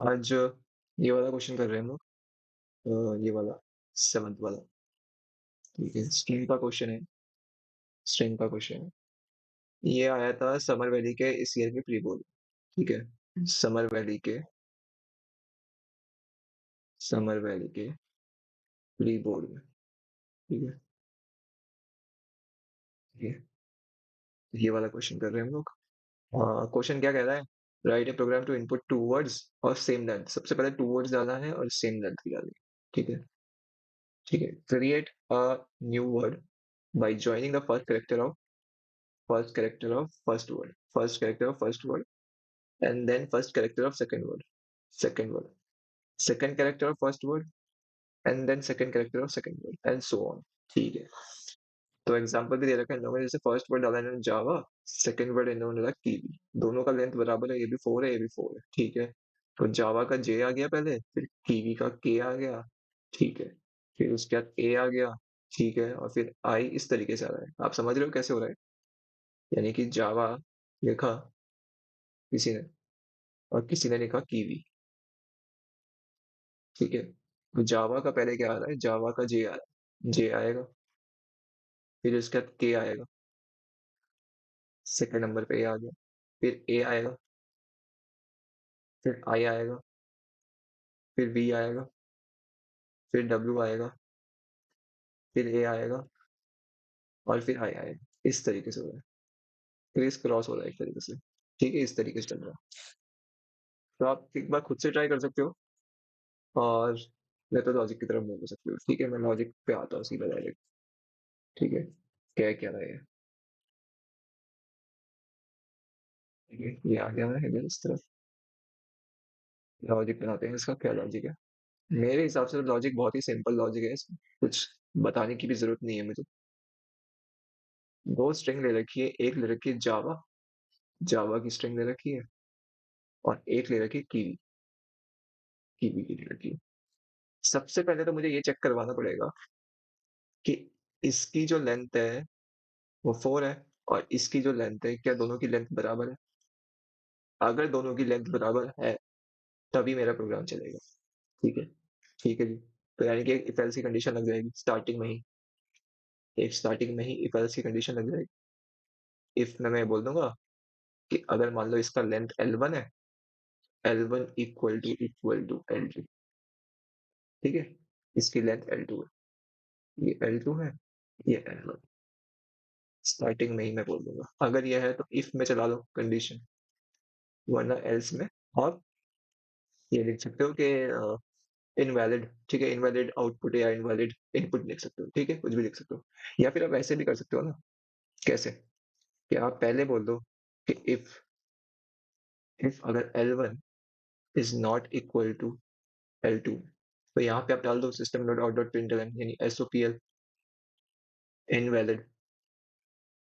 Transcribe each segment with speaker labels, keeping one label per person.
Speaker 1: आज ये वाला क्वेश्चन कर रहे हैं हम लोग। ये वाला 7th वाला। ठीक है, स्ट्रिंग का क्वेश्चन है। ये आया था समर वैली के इस ईयर के प्री बोर्ड। ठीक है, समर वैली के प्री बोर्ड में। ठीक है, ये ये वाला क्वेश्चन कर रहे हैं हम लोग। क्वेश्चन क्या कह रहा है? Write a program to input two words और सेम लेंथ। सबसे पहले टू वर्ड्स डालना है और सेम लेंथ भी डालनी है। ठीक है, ठीक है। Create a new word by joining the first word, first character of first word, and then first character of second word, second character of first word, and then second character of second word, and so on. ठीक है, तो example भी दे रखा है इन लोगों ने। जैसे first word डाला इन्होंने जावा, सेकंड वर्ड इन्होंने डाला कीवी। दोनों का लेंथ बराबर है, ये भी 4 है, ये भी 4 है। ठीक है, तो जावा का जे आ गया पहले, फिर कीवी का के आ गया। ठीक है, फिर उसके बाद ए आ गया। ठीक है, और फिर आई इस तरीके से आ रहा है। आप समझ रहे हो कैसे हो रहा है? यानी कि जावा लिखा किसी ने और किसी ने लिखा कीवी। ठीक है, तो जावा का पहले क्या आ रहा है? जावा का जे आ रहा है, जे आएगा, फिर उसके बाद के आएगा, सेकंड नंबर पे ए आ गया, फिर ए आएगा, फिर आई आएगा, फिर वी आएगा, फिर डब्ल्यू आएगा, फिर ए आएगा, और फिर आई आएगा। इस तरीके से हो रहा है, क्रिस क्रॉस हो रहा है एक तरीके से। ठीक है, इस तरीके से चल रहा है। तो आप एक बार खुद से ट्राई कर सकते हो, और नहीं तो लॉजिक की तरफ मूव हो सकते हो। ठीक है, मैं लॉजिक पे आता हूँ सीधा डायरेक्ट। ठीक है, क्या क्या रहा है? ठीक है, ये आ गया है इधर इस तरफ। लॉजिक बनाते हैं, इसका क्या लॉजिक है? मेरे हिसाब से तो लॉजिक बहुत ही सिंपल लॉजिक है, इसमें कुछ बताने की भी जरूरत नहीं है मुझे। दो स्ट्रिंग ले रखी है, एक ले रखी है जावा, जावा की स्ट्रिंग ले रखी है, और एक ले रखी है कीवी, कीवी की ले रखी है। सबसे पहले तो मुझे ये चेक करवाना पड़ेगा कि इसकी जो लेंथ है वो 4 है, और इसकी जो लेंथ है, क्या दोनों की लेंथ बराबर है? अगर दोनों की लेंथ बराबर है तभी मेरा प्रोग्राम चलेगा। ठीक है, ठीक है जी। तो यानी कि इफ एल्स की कंडीशन लग जाएगी स्टार्टिंग में ही, एक स्टार्टिंग में ही इफ एल्स की कंडीशन लग जाएगी। इफ में मैं बोल दूंगा कि अगर मान लो इसका लेंथ L1 है, L1 इक्वल टू L2। ठीक है, इसकी लेंथ L2 है, ये L2 है, ये L1। स्टार्टिंग में ही मैं बोल दूंगा। अगर ये है तो इफ में चला लो कंडीशन, वरना एल्स में। और ये लिख सकते हो कि इनवैलिड। ठीक है, इनवैलिड आउटपुट या इनवैलिड इनपुट लिख सकते हो। ठीक है, कुछ भी लिख सकते हो। या फिर आप ऐसे भी कर सकते हो ना। कैसे? कि आप पहले बोल दो कि इफ अगर L1 is not equal to L2, तो यहाँ पे आप डाल दो system dot out dot println, यानी SOPL इनवैलिड,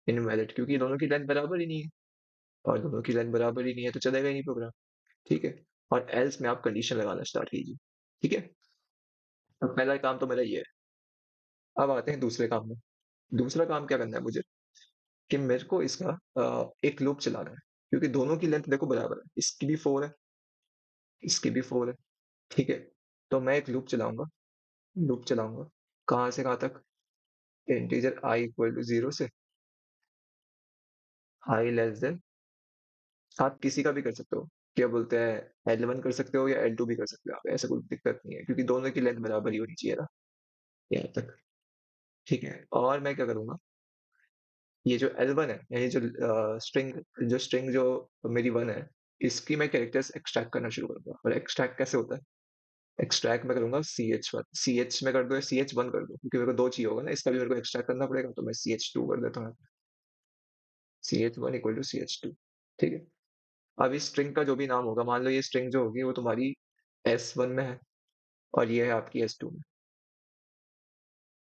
Speaker 1: इनवैलिड क्योंकि दोनों की लेंथ बराबर ही नहीं है, और दोनों की लाइन बराबर ही नहीं है तो चलेगा ही नहीं प्रोग्राम। ठीक है, और एल्स में आप कंडीशन लगाना स्टार्ट कीजिए। ठीक है, तो पहला काम तो मेरा ये है। अब आते हैं दूसरे काम में। दूसरा काम क्या करना है मुझे? कि मेरे को इसका एक लूप चलाना है, क्योंकि दोनों की लेंथ देखो बराबर है, इसकी भी 4 है, इसकी भी 4 है। ठीक है, तो मैं एक लूप चलाऊंगा। कहाँ से कहाँ तक? इंटीजर आई इक्वल टू 0 से आई लेस देन, आप किसी का भी कर सकते हो। क्या बोलते हैं, L1 कर सकते हो या L2 भी कर सकते हो आप, ऐसा कोई दिक्कत नहीं है, क्योंकि दोनों की लेंथ बराबर ही होनी चाहिए ना, यहाँ तक। ठीक है, और मैं क्या करूंगा? ये जो L1 है, यानी जो स्ट्रिंग जो मेरी 1 है, इसकी मैं कैरेक्टर्स एक्सट्रैक्ट करना शुरू करूंगा। और एक्सट्रैक्ट कैसे होता है? एक्सट्रैक्ट मैं करूंगा CH1, CH में कर दो या CH1 कर दो, क्योंकि मेरे को दो चाहिए होगा ना, इसका भी मेरे को एक्सट्रैक्ट करना पड़ेगा, तो मैं CH2 कर देता हूँ। CH1 equal to CH2। ठीक है, अब इस स्ट्रिंग का जो भी नाम होगा, मान लो ये स्ट्रिंग जो होगी वो तुम्हारी S1 में है, और ये है आपकी S2 में,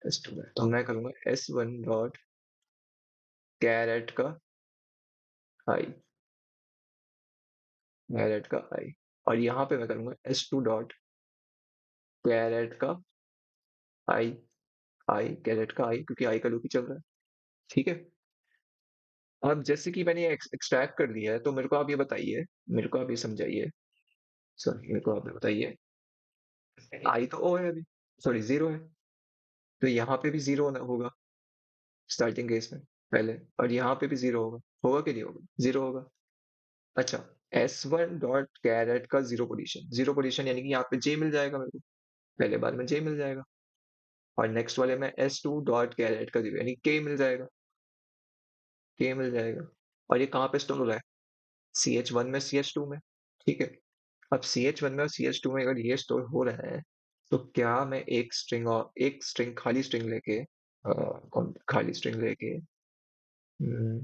Speaker 1: S2 में। तो मैं करूंगा S1 डॉट कैरेट का आई, कैरेट का आई, और यहाँ पे मैं करूंगा S2 डॉट कैरेट का आई, आई कैरेट का आई, क्योंकि आई का लूप ही चल रहा है। ठीक है, अब जैसे कि मैंने एक्सट्रैक्ट कर दिया है, तो मेरे को आप ये बताइए, मेरे को आप ये समझाइए सॉरी मेरे को आपने बताइए, आई तो ओ है अभी, सॉरी जीरो है, तो यहाँ पे भी जीरो होगा स्टार्टिंग केस में पहले, और यहाँ पे भी जीरो होगा, होगा कि नहीं होगा, जीरो होगा। अच्छा, एस वन डॉट कैरेट का जीरो पोजीशन यानी कि यहाँ पे जे मिल जाएगा मेरे को, पहले बार में जे मिल जाएगा, और नेक्स्ट वाले में एस टू डॉट कैरेट का जीरो यानी के मिल जाएगा, के मिल जाएगा। और ये कहाँ पे स्टोर हो रहा है, सी एच वन में, सी एच टू में, ठीक है। अब सी एच वन में और सी एच टू में अगर ये स्टोर हो रहा है, तो क्या मैं एक स्ट्रिंग खाली स्ट्रिंग लेके कौन खाली स्ट्रिंग लेके, हम्म,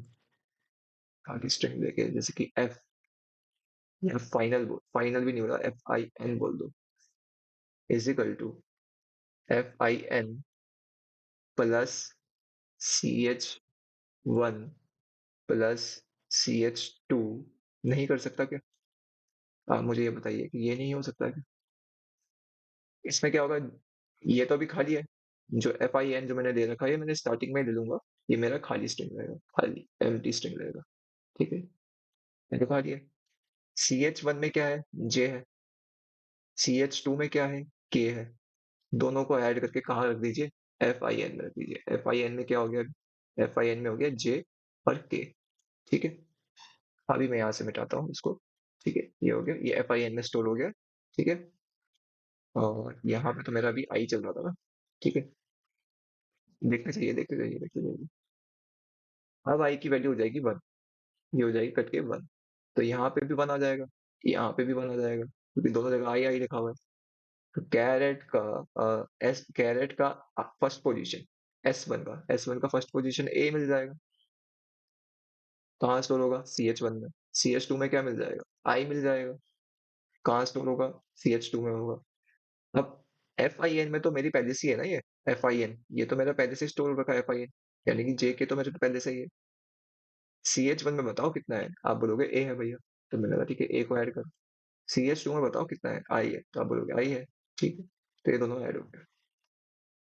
Speaker 1: खाली स्ट्रिंग लेके जैसे कि एफ, या फाइनल भी नहीं हो रहा, एफ आई एन बोल दो, is equal to F I N plus C H one plus C H two, नहीं कर सकता क्या? आप मुझे ये बताइए कि ये नहीं हो सकता क्या? इसमें क्या होगा, ये तो अभी खाली है, जो एफ आई एन जो मैंने दे रखा है ये मैंने स्टार्टिंग में ही दे दूंगा, ये मेरा खाली स्ट्रिंग रहेगा, खाली एम्प्टी स्ट्रिंग रहेगा, ठीक है, ये तो खाली है। सी एच वन में क्या है, जे है, सी एच टू में क्या है, के है, दोनों को ऐड करके कहाँ रख दीजिए, एफ आई एन में रख दीजिए, एफ आई एन में क्या हो गया, एफ आई एन में हो गया जे और के, ठीक है। अभी मैं यहाँ से मिटाता हूँ इसको, ठीक है, ये हो गया, ये एफ आई एन में स्टोर हो गया, ठीक है। और यहाँ पे तो मेरा अभी आई चल रहा था ना, ठीक है, देखते जाइए। अब आई की वैल्यू हो जाएगी वन, ये हो जाएगी कट के वन, तो यहाँ पे भी वन आ जाएगा, यहाँ पे भी वन आ जाएगा, क्योंकि दोनों जगह आई आई लिखा हुआ है। तो कैरेट का फर्स्ट पोजीशन, एस वन का फर्स्ट पोजीशन ए मिल जाएगा, कहाँ स्टोर होगा, सी एच वन में, सी एच टू में क्या मिल जाएगा, आई मिल जाएगा, कहाँ स्टोर होगा, सी एच टू में होगा। अब एफ आई एन में तो मेरी पहले से ही है ना ये, एफ आई एन ये तो मेरा पहले से स्टोर हो रखा है, एफ आई एन यानी कि जे के तो मेरे तो पहले से ही है। सी एच वन में बताओ कितना है, आप बोलोगे ए है भैया, तो मैंने कहा ठीक है ए को ऐड करो। सी एच टू में बताओ कितना है, आई है, तो आप बोलोगे आई है, ठीक है, तो ये दोनों ऐड हो गए,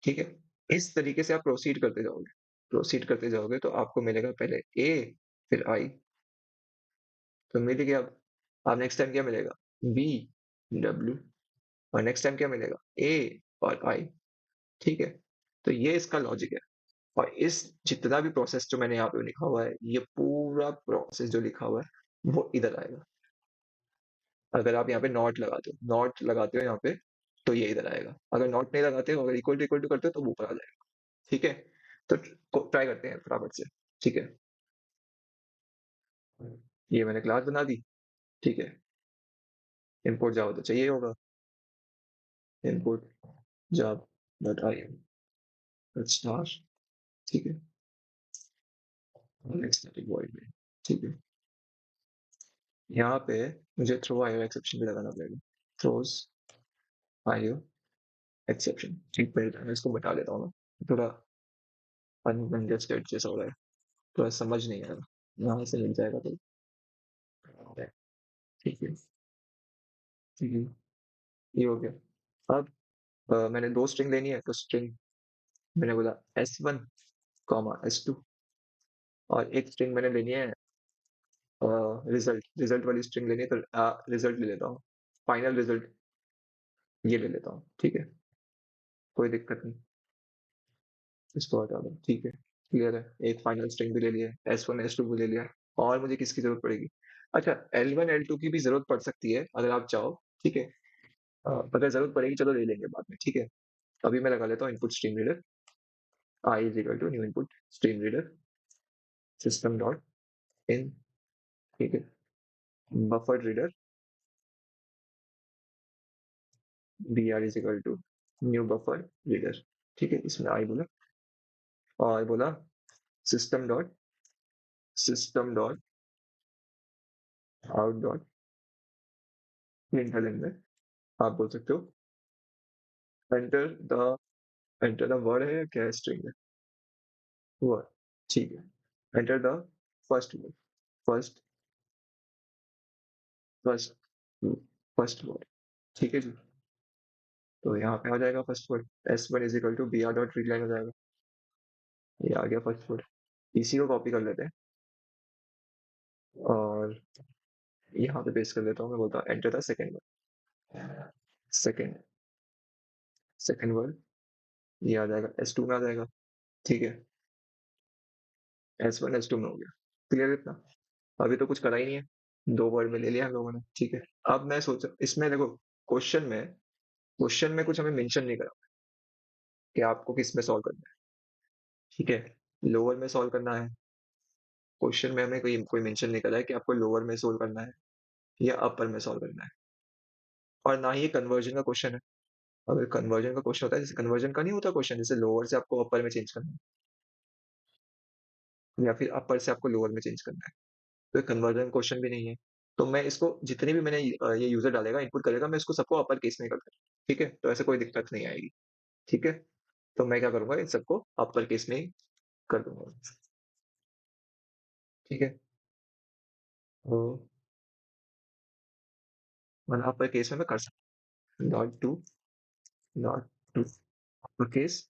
Speaker 1: ठीक है। इस तरीके से आप प्रोसीड करते जाओगे तो आपको मिलेगा पहले ए, फिर आई, तो मिल गया। अब नेक्स्ट टाइम क्या मिलेगा, बी, डब्ल्यू, और नेक्स्ट टाइम क्या मिलेगा, ए और आई, ठीक है। तो ये इसका लॉजिक है, और इस जितना भी प्रोसेस जो मैंने यहाँ पे लिखा हुआ है, ये पूरा प्रोसेस जो लिखा हुआ है वो इधर आएगा। अगर आप यहाँ पे नॉट लगाते हो यहाँ पे, तो ये इधर आएगा, अगर नॉट नहीं लगाते हो, अगर इक्वल टू करते हो तो वो ऊपर आ जाएगा, ठीक है। तो ट्राई करते हैं फटाफट से, ठीक है। ये मैंने क्लास बना दी, ठीक है, इनपुट जावा तो चाहिए होगा, input Java dot I am star, ठीक है, स्टैटिक वॉइड में, ठीक है। यहाँ पे मुझे थ्रो आईओ एक्सेप्शन भी लगाना पड़ेगा, थ्रोस आईओ एक्सेप्शन, ठीक, पहले मैं इसको बता देता हूँ ना, थोड़ा अनकंजेस्टेड जैसा हो रहा है, थोड़ा समझ नहीं आ रहा, यहाँ से मिल जाएगा तो ठीक है, ठीक है, ये हो गया। अब मैंने दो स्ट्रिंग लेनी है, तो स्ट्रिंग मैंने बोला S one comma S two, और एक स्ट्रिंग मैंने लेनी है रिजल्ट वाली स्ट्रिंग लेनी है, तो रिजल्ट ले लेता हूँ, फाइनल रिजल्ट ये ले लेता हूँ, ठीक है, कोई दिक्कत नहीं, इसको हटा दो, ठीक है, क्लियर है। एक फाइनल स्ट्रिंग भी ले लिया, एस वन एस टू भी ले लिया, और मुझे किसकी जरूरत पड़ेगी, अच्छा एल वन एल टू की भी जरूरत पड़ सकती है अगर आप चाहो, ठीक है। अगर जरूरत पड़ेगी चलो ले लेंगे बाद में, ठीक है। अभी मैं लगा लेता हूँ input stream reader, I is equal to new input stream reader system dot in, ठीक है, buffer reader B R is equal to new buffer reader, ठीक है, इसमें आई बोला, और बोला system dot out dot println में आप बोल सकते हो enter the, enter the word है या क्या स्ट्रिंग है, वर्ड, ठीक है, enter the first word, first first first word, ठीक है जी। तो यहाँ पे आ जाएगा first word, S one is equal to B R dot read line हो जाएगा, ये आ गया फर्स्ट वर्ड। इसी को कॉपी कर लेते हैं और यहाँ पे पेस्ट कर देता हूँ, मैं बोलता हूँ enter the second word, second second word ये आ जाएगा S2 में आ जाएगा। ठीक है, S1 S2 में हो गया। क्लियर इतना? अभी तो कुछ करा ही नहीं है, दो वर्ड में ले लिया हम लोगों ने। ठीक है, अब मैं सोचा इसमें देखो, क्वेश्चन में क्वेश्चन में कुछ हमें मेंशन नहीं करा कि आपको किस में सॉल्व करना है। ठीक है, लोअर में सॉल्व करना है। क्वेश्चन में हमें कोई कोई मेंशन नहीं करा है कि आपको लोअर में सॉल्व करना है या अपर में सॉल्व करना है। और ना ही ये कन्वर्जन का क्वेश्चन है। अगर कन्वर्जन का क्वेश्चन होता है, जैसे कन्वर्जन का नहीं होता क्वेश्चन, जैसे लोअर से आपको अपर में चेंज करना है या फिर अपर से आपको लोअर में चेंज करना है, तो कन्वर्जन क्वेश्चन भी नहीं है। तो मैं इसको जितनी भी मैंने ये यूजर डालेगा, इनपुट करेगा, मैं इसको सबको अपर केस में कर दूंगा। ठीक है, तो ऐसे कोई दिक्कत नहीं आएगी। ठीक है, तो मैं क्या करूंगा, इन सबको अपर केस में ही कर दूंगा। ठीक है, तो मतलब अपर केस में मैं कर सकता हूँ, डॉट टू अपर केस,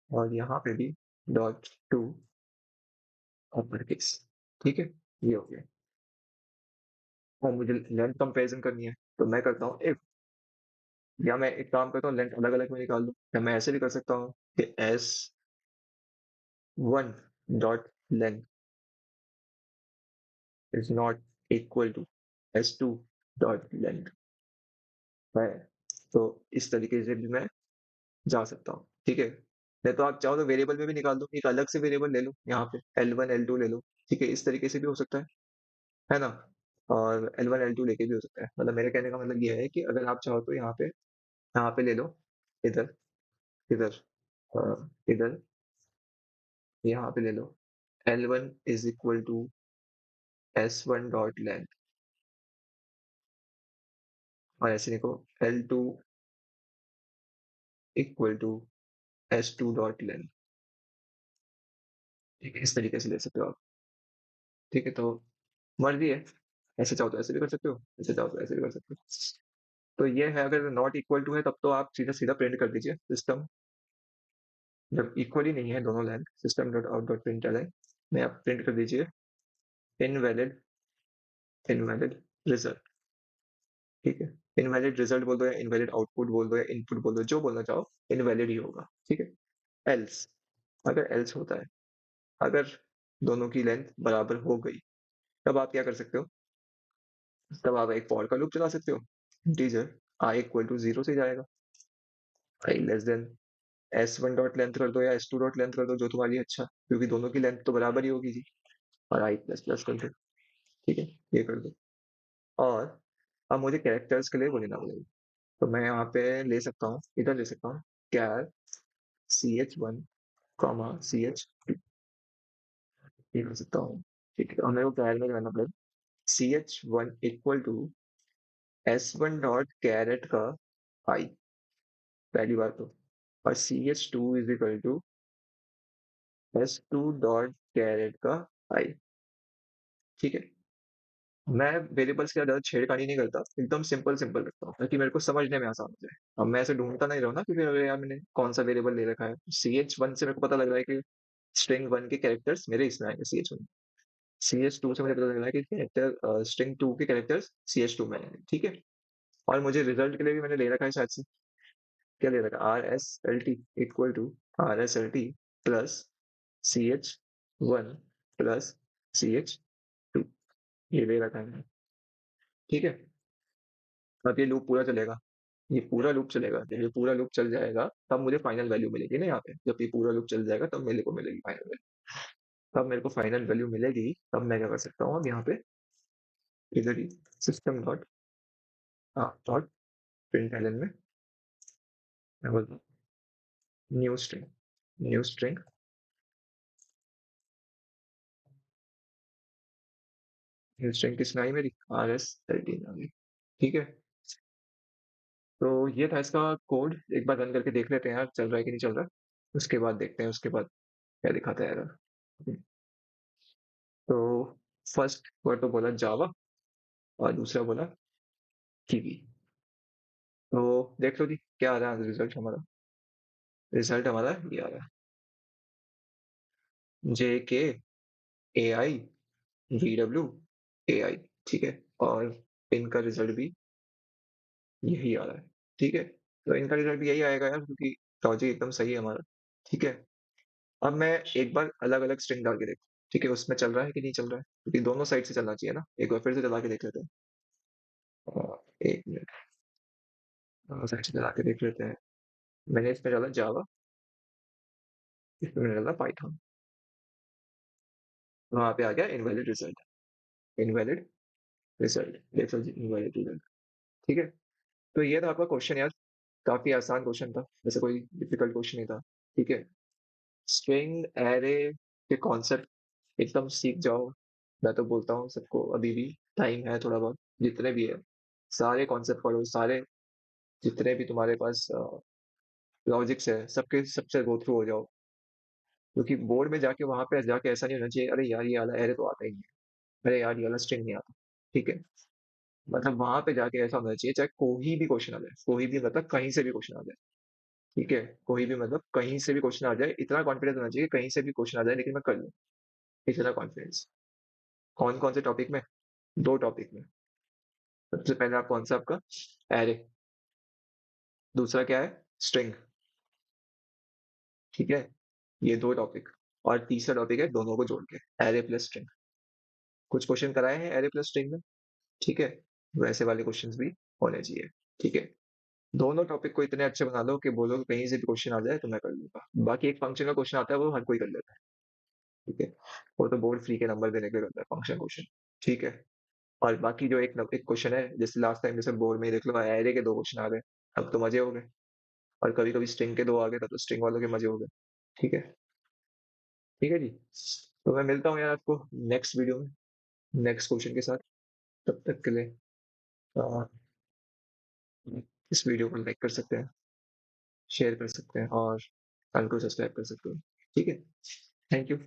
Speaker 1: और यहाँ पे भी डॉट टू अपर केस। ठीक है, ये हो गया। और मुझे लेंथ कंपेरिजन करनी है, तो मैं करता हूँ इफ, या मैं एक काम करता हूँ, लेंथ अलग अलग में निकाल दूँ, या मैं ऐसे भी कर सकता हूँ कि S1 dot length is not equal to S2 dot length है। तो इस तरीके से भी मैं जा सकता हूँ। ठीक है, नहीं तो आप चाहो तो वेरिएबल में भी निकाल दो, एक अलग से वेरिएबल ले लो, यहाँ पे L1 L2 ले लो। ठीक है, इस तरीके से भी हो सकता है ना? और L1 L2 लेके भी हो सकता है। मतलब मेरे कहने का मतलब ये है कि अगर आप चाहो तो यहाँ पे ले लो, इधर इधर इधर यहाँ पे ले लो, L1 is equal to S1 dot length, और ऐसे लिखो L2 equal to S2 dot length. ठीक है, इस तरीके से ले सकते हो आप। ठीक है, तो मर्जी है, ऐसे चाहो तो ऐसे भी कर सकते हो, ऐसे चाहो तो ऐसे भी कर सकते हो। तो ये है, अगर नॉट इक्वल टू है तब तो आप सीधा सीधा प्रिंट कर दीजिए सिस्टम। जब इक्वल ही नहीं है दोनों line, system dot out dot print line में आप प्रिंट कर दीजिए इनवैलिड इनवैलिड रिजल्ट। ठीक है, इनवैलिड रिजल्ट बोल दो, या इनवैलिड आउटपुट बोल दो, या इनपुट बोल दो, जो बोलना चाहो, इनवैलिड ही होगा। ठीक है, एल्स, अगर एल्स होता है, अगर दोनों की लेंथ बराबर हो गई, तब आप क्या कर सकते हो, तब आप एक फॉर का लूप चला सकते हो। Integer I equal to zero से जाएगा, I less than S1 dot length कर दो या S2 डॉट लेंथ कर दो, जो तुम्हारे लिए अच्छा, क्योंकि दोनों की लेंथ तो बराबर ही होगी जी। और आई प्लस प्लस कर दो। ठीक है, ये कर दो। और अब मुझे कैरेक्टर्स के लिए वो लेना पड़ेगा, तो मैं यहाँ पे ले सकता हूँ, इधर ले सकता हूँ, कैर CH1 कॉमा CH, ये कर सकता हूँ। ठीक है, और मेरे को कैर में करना पड़ेगा CH1 equal to S1 dot caret का आई, पहली बार तो, और CH2 is equal to S2 dot caret का आई। ठीक है, मैं वेरिएबल्स के ज्यादा छेड़खानी नहीं करता, एकदम सिंपल सिंपल रखता हूँ ताकि मेरे को समझने में आसान हो जाए। अब मैं ऐसे ढूंढता नहीं रहूँ ना कि फिर अरे यार मैंने कौन सा वेरिएबल ले रखा है। CH1 से मेरे को पता लग रहा है कि स्ट्रिंग 1 के कैरेक्टर्स मेरे इसमें आएंगे CH1। CH2 से मुझे पता लग रहा है कि कैरेक्टर स्ट्रिंग 2 के कैरेक्टर्स CH2 में आएंगे। ठीक है, और मुझे रिजल्ट के लिए भी मैंने ले रखा है शायद से, क्या ले रखा है, RSLT equal to RSLT plus CH1 plus CH2, ये ले रखा है। ठीक है, अब ये लूप पूरा चलेगा, ये पूरा लूप चलेगा, जब ये पूरा लूप चल जाएगा तब मुझे फाइनल वैल्यू मिलेगी ना यहाँ पे, जब ये पूरा लूप चल जाएगा तब मेरे को मिलेगी फाइनल वैल्यू। तब मेरे को फाइनल वैल्यू मिलेगी, तब मैं क्या कर सकता हूँ, अब यहाँ पे इधर ही सिस्टम डॉट डॉट प्रिंटलन में मैं बोलता हूँ new string, new string, new string किसमें आई मेरी, RSLT में आ गई। ठीक है, तो ये था इसका कोड, एक बार रन करके देख लेते हैं यार, चल रहा है कि नहीं चल रहा। उसके बाद देखते हैं, उसके बाद क्या दिखाता है यार। तो फर्स्ट वर्ड तो बोला जावा, और दूसरा बोला कीवी। तो देख लो जी क्या आ रहा है रिजल्ट हमारा। रिजल्ट हमारा ये आ रहा है, JKAI VW AI। ठीक है, और इनका रिजल्ट भी यही आ रहा है। ठीक है? तो इनका रिज़ल्ट भी यही आएगा यार क्योंकि लॉजिक एकदम सही है हमारा, ठीक है? अब मैं एक बार अलग-अलग स्ट्रिंग डाल के देखता हूँ, ठीक है? उसमें चल रहा है कि नहीं चल रहा है? क्योंकि दोनों साइड से चलना चाहिए ना, एक बार फिर से चला के देख लेते हैं। 1 मिनट, दोनों साइड से चला के देख लेते हैं। मैंने इसमें डाला जावा, इसमें मैंने डाला पाइथन, वहाँ पे आ गया इनवैलिड रिज़ल्ट, इनवैलिड रिज़ल्ट, देखो जी इनवैलिड रिज़ल्ट, ठीक है? तो ये था आपका क्वेश्चन यार, काफ़ी आसान क्वेश्चन था, वैसे कोई डिफिकल्ट क्वेश्चन नहीं था, ठीक है? स्ट्रिंग, एरे के कॉन्सेप्ट एकदम सीख जाओ। मैं तो बोलता हूँ सबको अभी भी टाइम है थोड़ा बहुत, जितने भी है, सारे कॉन्सेप्ट पढ़ो, सारे जितने भी तुम्हारे पास लॉजिक्स है, सबके सबसे गो थ्रू हो जाओ। क्योंकि बोर्ड में जाके वहाँ पे जाके ऐसा नहीं होना चाहिए, अरे यार ये वाला एरे तो आता ही नहीं है, अरे यार ये वाला स्ट्रिंग नहीं आता, ठीक है? मतलब वहाँ पे जाके ऐसा होना चाहिए, चाहे कोई भी क्वेश्चन आ जाए, कोई भी मतलब कहीं से भी क्वेश्चन आ जाए, ठीक है? कोई भी मतलब कहीं से भी क्वेश्चन आ जाए, इतना कॉन्फिडेंस होना चाहिए कहीं से भी क्वेश्चन आ जाए लेकिन मैं कर लूँ, इतना कॉन्फिडेंस। कौन-कौन से टॉपिक में? 2 टॉपिक में। सबसे पहला कौन-सा आपका? एरे, दूसरा क्या है? स्ट्रिंग, ठीक है? ये 2 टॉपिक और तीसरा टॉपिक है दोनों को जोड़ के, एरे प्लस स्ट्रिंग। कुछ क्वेश्चन कराए हैं एरे प्लस स्ट्रिंग में, ठीक है? वैसे वाले क्वेश्चन्स भी होने चाहिए, ठीक है? दोनों टॉपिक को इतने अच्छे बना लो कि बोलो कि कहीं से भी क्वेश्चन आ जाए तो मैं कर लूँगा। बाकी एक फंक्शन का क्वेश्चन आता है वो हर कोई कर लेता है, ठीक है? वो तो बोर्ड फ्री के नंबर देने के लिए करता है फंक्शन क्वेश्चन, ठीक है? और बाकी जो एक क्वेश्चन है जैसे लास्ट टाइम जैसे बोर्ड में ही देख लो एरे के 2 क्वेश्चन आ गए, अब तो मज़े हो गए और कभी-कभी स्ट्रिंग के 2 आ गए तब तो स्ट्रिंग वालों के मज़े हो गए, ठीक है? ठीक है जी? तो मैं मिलता हूँ यार आपको नेक्स्ट वीडियो में, नेक्स्ट क्वेश्चन के साथ, तब तक के लिए अ, इस वीडियो को लाइक कर सकते हैं, शेयर कर सकते हैं और चैनल को सब्सक्राइब कर सकते हैं, ठीक है? Thank you.